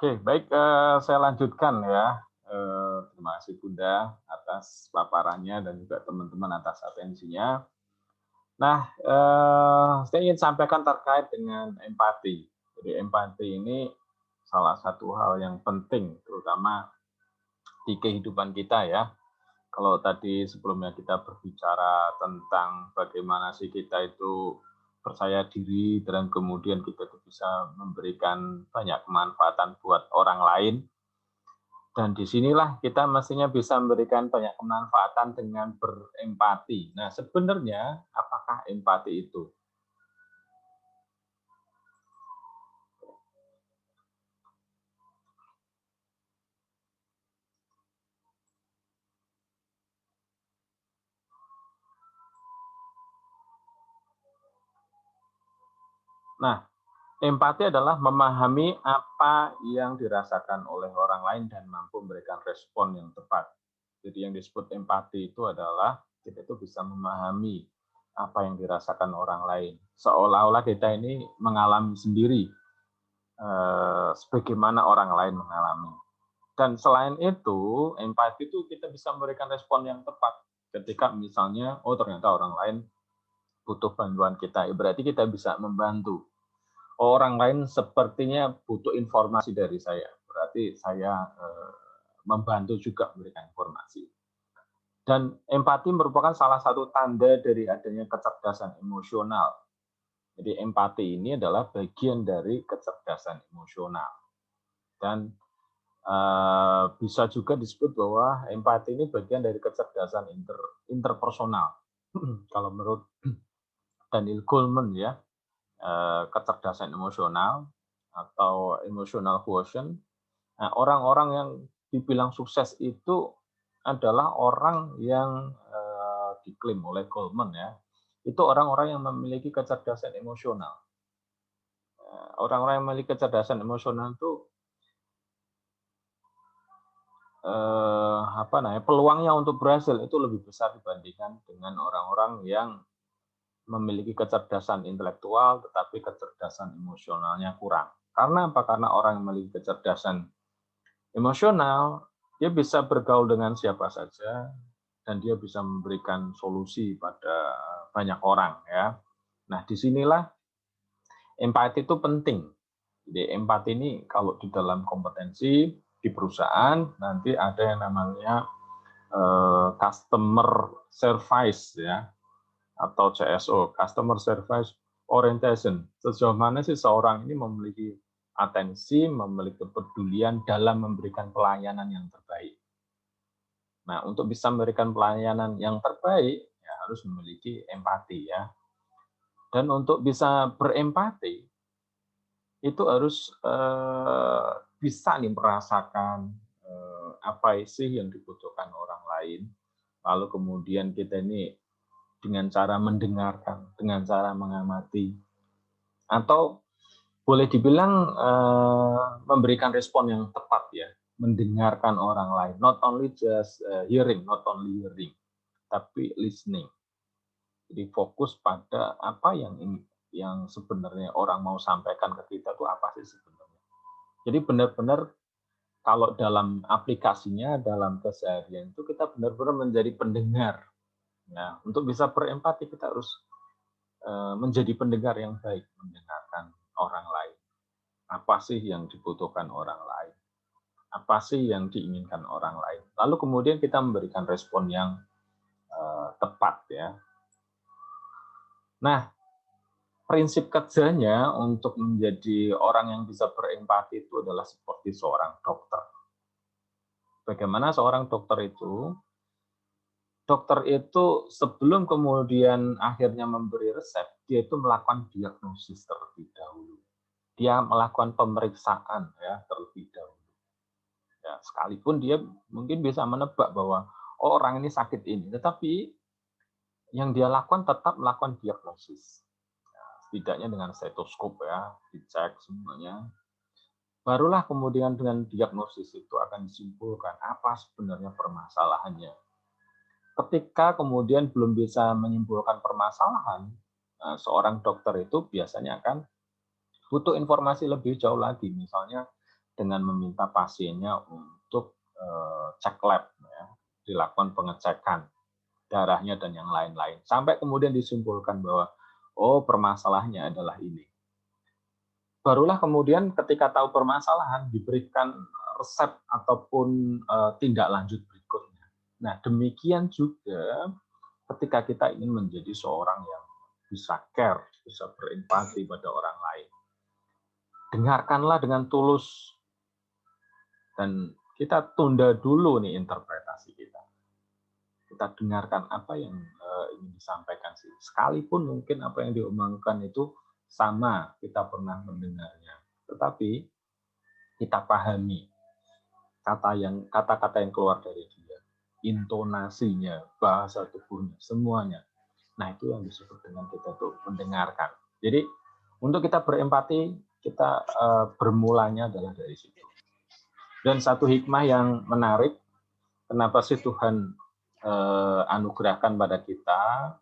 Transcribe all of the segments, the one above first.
Oke, baik, saya lanjutkan ya. Terima kasih Bunda atas paparannya dan juga teman-teman atas atensinya. Nah, saya ingin sampaikan terkait dengan empati. Jadi empati ini salah satu hal yang penting, terutama di kehidupan kita ya. Kalau tadi sebelumnya kita berbicara tentang bagaimana sih kita itu percaya diri dan kemudian kita itu bisa memberikan banyak kemanfaatan buat orang lain. Dan disinilah kita mestinya bisa memberikan banyak kemanfaatan dengan berempati. Nah, sebenarnya apakah empati itu? Nah, empati adalah memahami apa yang dirasakan oleh orang lain dan mampu memberikan respon yang tepat. Jadi yang disebut empati itu adalah kita itu bisa memahami apa yang dirasakan orang lain. Seolah-olah kita ini mengalami sendiri sebagaimana orang lain mengalami. Dan selain itu, empati itu kita bisa memberikan respon yang tepat. Ketika misalnya, oh ternyata orang lain butuh bantuan kita, berarti kita bisa membantu. Orang lain sepertinya butuh informasi dari saya, berarti saya membantu juga memberikan informasi. Dan empati merupakan salah satu tanda dari adanya kecerdasan emosional. Jadi empati ini adalah bagian dari kecerdasan emosional. Dan bisa juga disebut bahwa empati ini bagian dari kecerdasan interpersonal. Kalau menurut Daniel Goleman ya, kecerdasan emosional atau emotional quotient. Nah, orang-orang yang dibilang sukses itu adalah orang yang diklaim oleh Goleman ya, itu orang-orang yang memiliki kecerdasan emosional. Orang-orang yang memiliki kecerdasan emosional itu peluangnya untuk berhasil itu lebih besar dibandingkan dengan orang-orang yang memiliki kecerdasan intelektual tetapi kecerdasan emosionalnya kurang. Karena apa? Karena orang yang memiliki kecerdasan emosional, dia bisa bergaul dengan siapa saja dan dia bisa memberikan solusi pada banyak orang ya. Nah, disinilah empati itu penting. Jadi empati ini kalau di dalam kompetensi di perusahaan nanti ada yang namanya customer service ya, atau CSO, customer service orientation. Sejauh mana sih seorang ini memiliki atensi, memiliki kepedulian dalam memberikan pelayanan yang terbaik. Nah, untuk bisa memberikan pelayanan yang terbaik, ya harus memiliki empati ya. Dan untuk bisa berempati, itu harus bisa nih merasakan apa sih yang dibutuhkan orang lain. Lalu kemudian kita ini dengan cara mendengarkan, dengan cara mengamati, atau boleh dibilang memberikan respon yang tepat ya, mendengarkan orang lain, not only just hearing, not only hearing, tapi listening. Jadi fokus pada apa yang sebenarnya orang mau sampaikan ke kita itu apa sih sebenarnya. Jadi benar-benar kalau dalam aplikasinya, dalam keseharian itu kita benar-benar menjadi pendengar. Nah, untuk bisa berempati kita harus menjadi pendengar yang baik, mendengarkan orang lain. Apa sih yang dibutuhkan orang lain? Apa sih yang diinginkan orang lain? Lalu kemudian kita memberikan respon yang tepat ya. Nah, prinsip kerjanya untuk menjadi orang yang bisa berempati itu adalah seperti seorang dokter. Bagaimana seorang dokter itu? Dokter itu sebelum kemudian akhirnya memberi resep, dia itu melakukan diagnosis terlebih dahulu. Dia melakukan pemeriksaan ya terlebih dahulu. Ya, sekalipun dia mungkin bisa menebak bahwa oh, orang ini sakit ini, tetapi yang dia lakukan tetap melakukan diagnosis. Ya, setidaknya dengan stetoskop ya, dicek semuanya. Barulah kemudian dengan diagnosis itu akan disimpulkan apa sebenarnya permasalahannya. Ketika kemudian belum bisa menyimpulkan permasalahan, seorang dokter itu biasanya akan butuh informasi lebih jauh lagi. Misalnya dengan meminta pasiennya untuk cek lab, ya, dilakukan pengecekan darahnya dan yang lain-lain, sampai kemudian disimpulkan bahwa oh permasalahannya adalah ini. Barulah kemudian ketika tahu permasalahan diberikan resep ataupun tindak lanjut berikutnya. Nah, demikian juga ketika kita ingin menjadi seorang yang bisa care, bisa berempati pada orang lain. Dengarkanlah dengan tulus dan kita tunda dulu nih interpretasi kita. Kita dengarkan apa yang ingin disampaikan sih. Sekalipun mungkin apa yang diomongkan itu sama, kita pernah mendengarnya. Tetapi kita pahami kata-kata yang keluar dari dia, intonasinya, bahasa tubuhnya, semuanya. Nah, itu yang disebut dengan kita tuh mendengarkan. Jadi, untuk kita berempati, kita bermulanya adalah dari situ. Dan satu hikmah yang menarik, kenapa sih Tuhan anugerahkan pada kita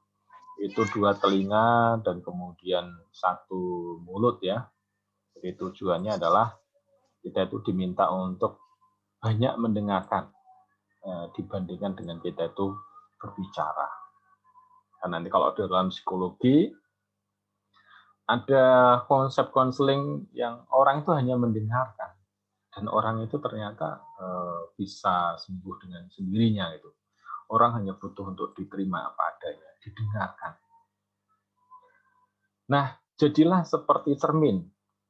itu 2 telinga dan kemudian 1 mulut, ya. Jadi tujuannya adalah kita itu diminta untuk banyak mendengarkan dibandingkan dengan kita itu berbicara. Karena nanti kalau dalam psikologi ada konsep konseling yang orang itu hanya mendengarkan dan orang itu ternyata bisa sembuh dengan sendirinya gitu. Orang hanya butuh untuk diterima apa adanya, didengarkan. Nah, jadilah seperti cermin.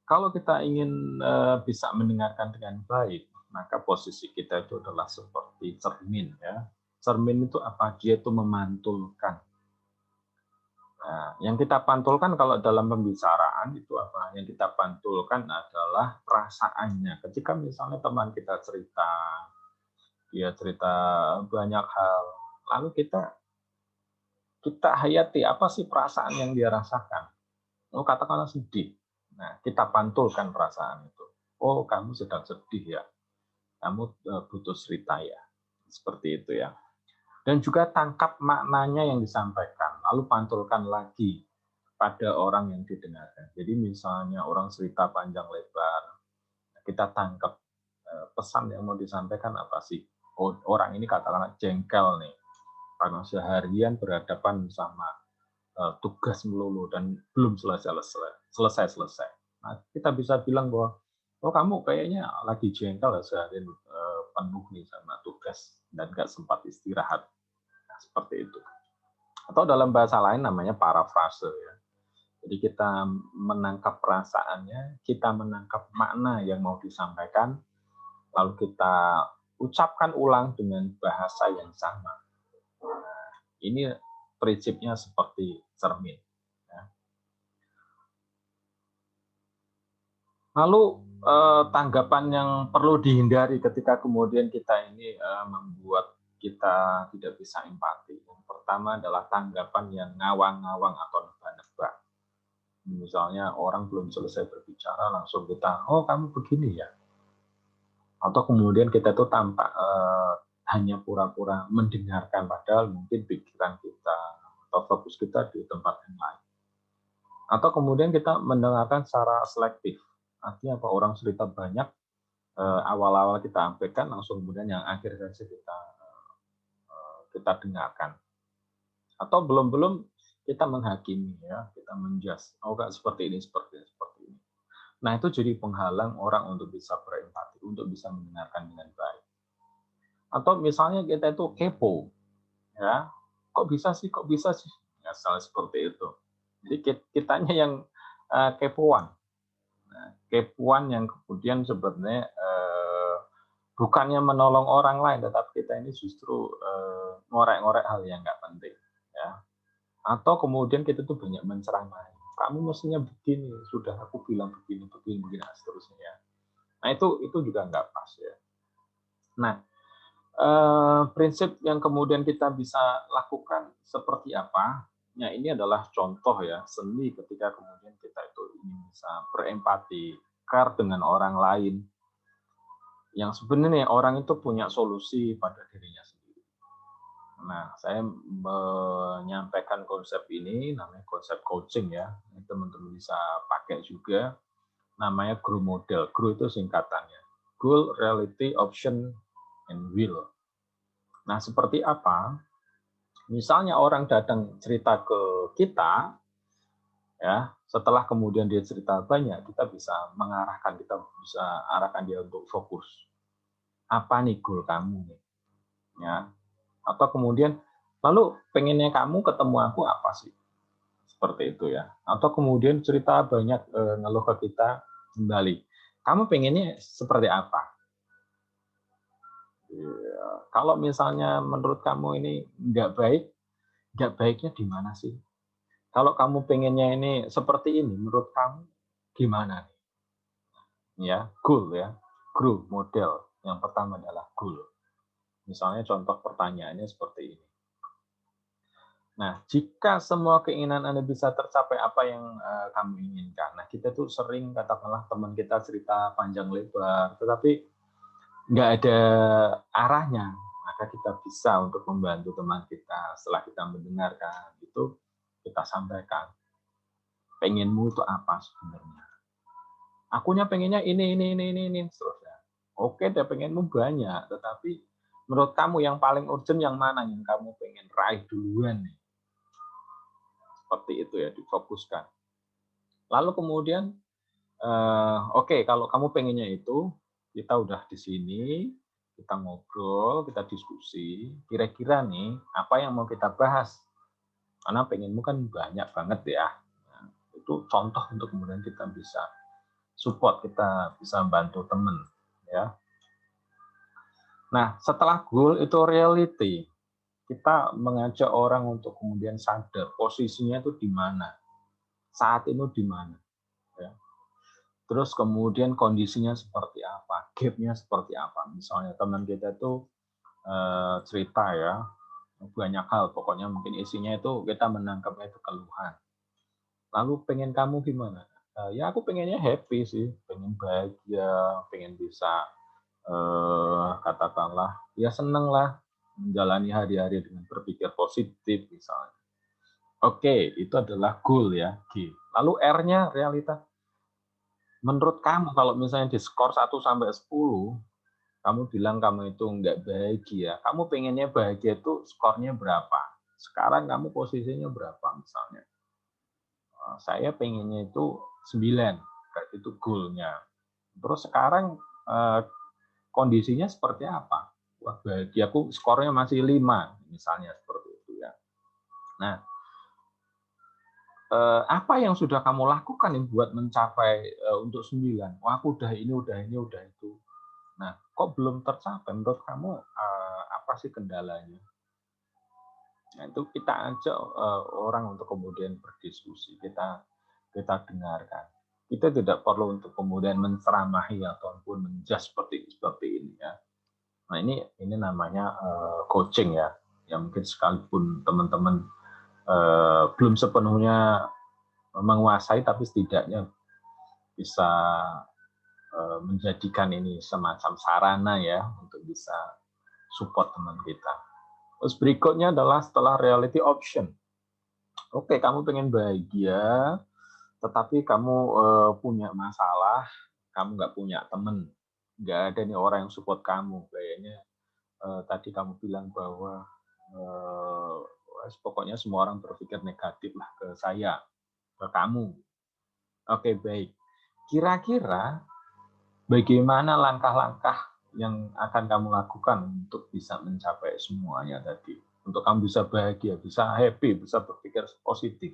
Kalau kita ingin bisa mendengarkan dengan baik, maka posisi kita itu adalah seperti cermin, ya. Cermin itu apa? Dia itu memantulkan. Nah, yang kita pantulkan kalau dalam pembicaraan itu apa? Yang kita pantulkan adalah perasaannya. Ketika misalnya teman kita cerita, dia cerita banyak hal, lalu kita hayati apa sih perasaan yang dia rasakan. Oh, katakanlah sedih. Nah, kita pantulkan perasaan itu. Oh, kamu sedang sedih ya. Kamu butuh cerita ya. Seperti itu ya. Dan juga tangkap maknanya yang disampaikan. Lalu pantulkan lagi pada orang yang didengarkan. Jadi misalnya orang cerita panjang lebar, kita tangkap pesan yang mau disampaikan apa sih. Oh, orang ini katakanlah jengkel nih. Karena seharian berhadapan sama tugas melulu dan belum selesai. Nah, kita bisa bilang bahwa oh kamu kayaknya lagi jengkel ya seharian penuh nih sama tugas dan nggak sempat istirahat. Nah, seperti itu. Atau dalam bahasa lain namanya parafrase ya. Jadi kita menangkap perasaannya, kita menangkap makna yang mau disampaikan, lalu kita ucapkan ulang dengan bahasa yang sama. Nah, ini prinsipnya seperti cermin. Ya. Lalu tanggapan yang perlu dihindari ketika kemudian kita ini membuat kita tidak bisa empati. Yang pertama adalah tanggapan yang ngawang-ngawang atau nebak-nebak. Misalnya orang belum selesai berbicara langsung kita, oh kamu begini ya. Atau kemudian kita tuh tampak hanya pura-pura mendengarkan padahal mungkin pikiran kita atau fokus kita di tempat yang lain. Atau kemudian kita mendengarkan secara selektif. Artinya apa? Orang cerita banyak, awal-awal kita sampaikan, langsung kemudian yang akhir saja kita dengarkan. Atau belum kita menghakimi, ya, kita menjudge. Oh, nggak seperti ini. Nah, itu jadi penghalang orang untuk bisa berempati, untuk bisa mendengarkan dengan baik. Atau misalnya kita itu kepo, ya, kok bisa sih? Ya, salah seperti itu. Jadi kitanya yang kepoan. Nah, kepoan yang kemudian sebenarnya bukannya menolong orang lain, tetapi kita ini justru ngorek-ngorek hal yang nggak penting. Ya. Atau kemudian kita tuh banyak menceramai. Kamu mestinya begini, sudah aku bilang begini, dan seterusnya. Nah, itu juga nggak pas ya. Nah, prinsip yang kemudian kita bisa lakukan seperti apa? Ya, ini adalah contoh ya, seni ketika kemudian kita itu ingin bisa berempati, care dengan orang lain. Yang sebenarnya orang itu punya solusi pada dirinya sendiri. Nah, saya menyampaikan konsep ini, namanya konsep coaching ya. Teman-teman bisa pakai juga, namanya GROW model. GROW itu singkatannya. goal, reality, option, and will. Nah, seperti apa? Misalnya orang datang cerita ke kita, ya, setelah kemudian dia cerita banyak, kita bisa mengarahkan, kita bisa arahkan dia untuk fokus. Apa nih goal kamu nih? Ya. Atau kemudian, lalu pengennya kamu ketemu aku apa sih? Seperti itu ya. Atau kemudian cerita banyak ngeluh ke kita kembali. Kamu pengennya seperti apa? Ya. Kalau misalnya menurut kamu ini nggak baiknya di mana sih? Kalau kamu pengennya ini seperti ini, menurut kamu gimana? Ya, goal ya, grow model. Yang pertama adalah goal. Misalnya contoh pertanyaannya seperti ini. Nah, jika semua keinginan Anda bisa tercapai apa yang kamu inginkan. Nah, kita tuh sering katakanlah teman kita cerita panjang lebar, tetapi nggak ada arahnya. Maka kita bisa untuk membantu teman kita setelah kita mendengarkan itu kita sampaikan. Pengenmu itu apa sebenarnya? Akunya pengennya ini, seterusnya. Oke, dia pengenmu banyak, tetapi menurut kamu yang paling urgent yang mana yang kamu pengen raih duluan nih? Seperti itu ya, difokuskan. Lalu kemudian, oke, kalau kamu pengennya itu, kita udah di sini, kita ngobrol, kita diskusi, kira-kira nih, apa yang mau kita bahas? Karena pengenmu kan banyak banget ya. Nah, itu contoh untuk kemudian kita bisa support, kita bisa bantu teman. Ya. Nah, setelah goal itu reality. Kita mengajak orang untuk kemudian sadar posisinya itu di mana, saat itu di mana, ya. Terus kemudian kondisinya seperti apa, gap-nya seperti apa. Misalnya teman kita itu cerita ya, banyak hal, pokoknya mungkin isinya itu kita menangkapnya itu keluhan. Lalu pengen kamu gimana? Ya aku pengennya happy sih, pengen bahagia, pengen bisa katakanlah ya seneng lah menjalani hari-hari dengan berpikir positif misalnya. Oke, itu adalah goal ya, G. Lalu R-nya realita. Menurut kamu kalau misalnya di skor 1 sampai 10, kamu bilang kamu itu nggak bahagia. Kamu pengennya bahagia itu skornya berapa? Sekarang kamu posisinya berapa misalnya? Saya pengennya itu 9, berarti itu goal-nya. Terus sekarang kondisinya seperti apa? Wah, bahagia aku skornya masih 5, misalnya seperti itu ya. Nah, apa yang sudah kamu lakukan yang buat mencapai untuk 9? Wah, aku udah ini, udah itu. Nah, kok belum tercapai? Menurut kamu apa sih kendalanya? Nah, itu kita ajak orang untuk kemudian berdiskusi, kita dengarkan. Kita tidak perlu untuk kemudian menceramahi ataupun menjudge seperti ini ya. Nah, ini namanya coaching ya. Yang mungkin sekalipun teman-teman belum sepenuhnya menguasai, tapi setidaknya bisa menjadikan ini semacam sarana ya untuk bisa support teman kita. Terus berikutnya adalah setelah reality option. Oke, kamu pengen bahagia, tetapi kamu punya masalah, kamu nggak punya teman, nggak ada nih orang yang support kamu. Kayaknya tadi kamu bilang bahwa pokoknya semua orang berpikir negatif lah ke saya, ke kamu. Oke, baik. Kira-kira bagaimana langkah-langkah yang akan kamu lakukan untuk bisa mencapai semuanya tadi? Untuk kamu bisa bahagia, bisa happy, bisa berpikir positif.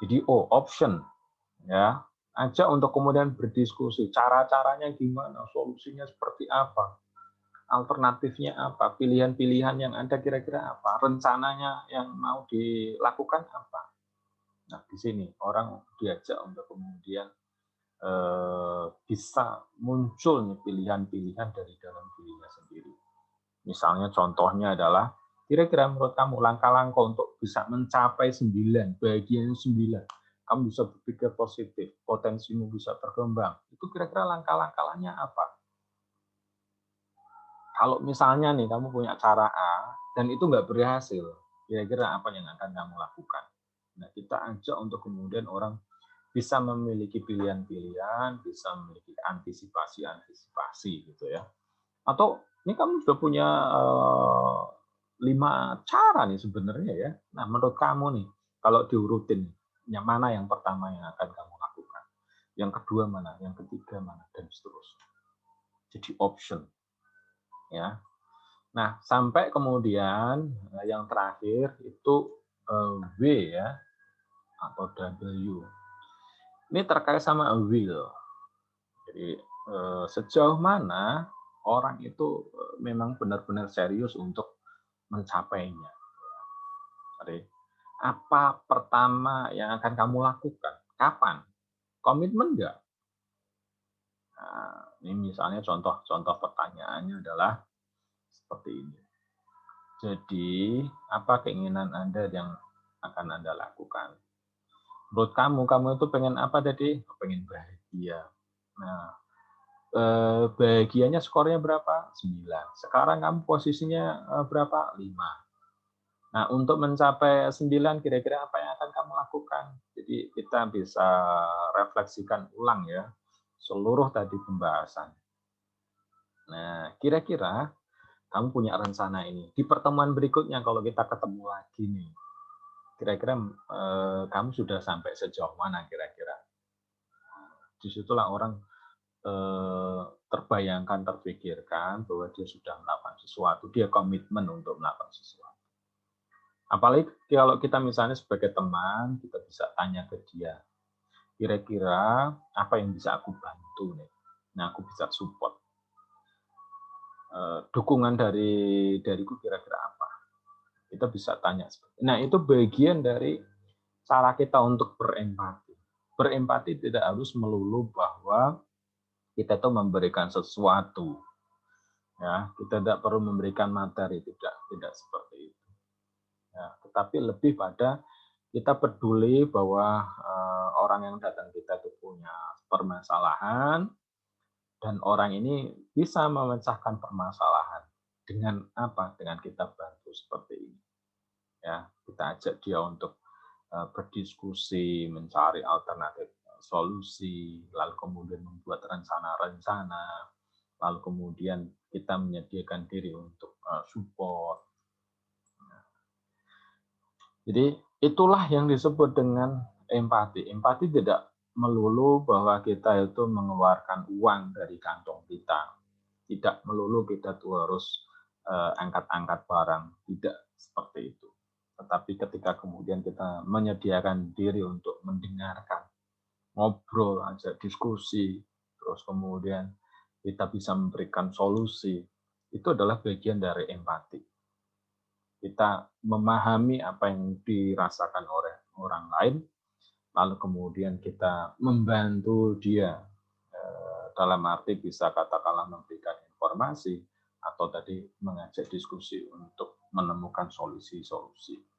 Jadi, option. Ya, ajak untuk kemudian berdiskusi. Cara-caranya gimana? Solusinya seperti apa? Alternatifnya apa? Pilihan-pilihan yang ada kira-kira apa? Rencananya yang mau dilakukan apa? Nah, di sini orang diajak untuk kemudian bisa muncul nih pilihan-pilihan dari dalam dirinya sendiri. Misalnya contohnya adalah, kira-kira menurut kamu langkah-langkah untuk bisa mencapai 9, bahagianya 9, kamu bisa berpikir positif, potensimu bisa berkembang. Itu kira-kira langkah-langkahnya apa? Kalau misalnya nih kamu punya cara A dan itu nggak berhasil, kira-kira apa yang akan kamu lakukan? Nah, kita ajak untuk kemudian orang bisa memiliki pilihan-pilihan, bisa memiliki antisipasi-antisipasi gitu ya. Atau ini kamu sudah punya 5 cara nih sebenarnya ya. Nah, menurut kamu nih, kalau diurutin, yang mana yang pertama yang akan kamu lakukan? Yang kedua mana? Yang ketiga mana? Dan seterusnya. Jadi option ya. Nah, sampai kemudian yang terakhir itu W ya atau W. Ini terkait sama will. Jadi sejauh mana orang itu memang benar-benar serius untuk mencapainya. Jadi, apa pertama yang akan kamu lakukan? Kapan? Komitmen enggak? Nah, ini misalnya contoh pertanyaannya adalah seperti ini. Jadi, apa keinginan Anda yang akan Anda lakukan? Menurut kamu itu pengen apa tadi? Pengen bahagia. Nah, bahagianya skornya berapa? 9. Sekarang kamu posisinya berapa? 5. Nah, untuk mencapai 9 kira-kira apa yang akan kamu lakukan? Jadi kita bisa refleksikan ulang ya seluruh tadi pembahasan. Nah, kira-kira kamu punya rencana ini. Di pertemuan berikutnya kalau kita ketemu lagi nih, kira-kira kamu sudah sampai sejauh mana kira-kira? Disitulah orang terbayangkan, terpikirkan bahwa dia sudah melakukan sesuatu, dia komitmen untuk melakukan sesuatu. Apalagi kalau kita misalnya sebagai teman, kita bisa tanya ke dia, kira-kira apa yang bisa aku bantu nih? Nah, aku bisa support. Dukungan dariku kira-kira apa? Kita bisa tanya. Nah, itu bagian dari cara kita untuk berempati. Berempati tidak harus melulu bahwa kita itu memberikan sesuatu. Ya, kita tidak perlu memberikan materi, tidak seperti itu. Ya, tetapi lebih pada kita peduli bahwa orang yang datang kita itu punya permasalahan dan orang ini bisa memecahkan permasalahan dengan apa? Dengan kita bantu seperti ini. Ya, kita ajak dia untuk berdiskusi, mencari alternatif solusi, lalu kemudian membuat rencana-rencana, lalu kemudian kita menyediakan diri untuk support. Jadi itulah yang disebut dengan empati. Empati tidak melulu bahwa kita itu mengeluarkan uang dari kantong kita. Tidak melulu kita tuh harus angkat-angkat barang. Tidak seperti itu. Tetapi ketika kemudian kita menyediakan diri untuk mendengarkan, ngobrol aja, diskusi, terus kemudian kita bisa memberikan solusi, itu adalah bagian dari empati. Kita memahami apa yang dirasakan oleh orang lain, lalu kemudian kita membantu dia dalam arti bisa katakanlah memberikan informasi atau tadi mengajak diskusi untuk menemukan solusi-solusi.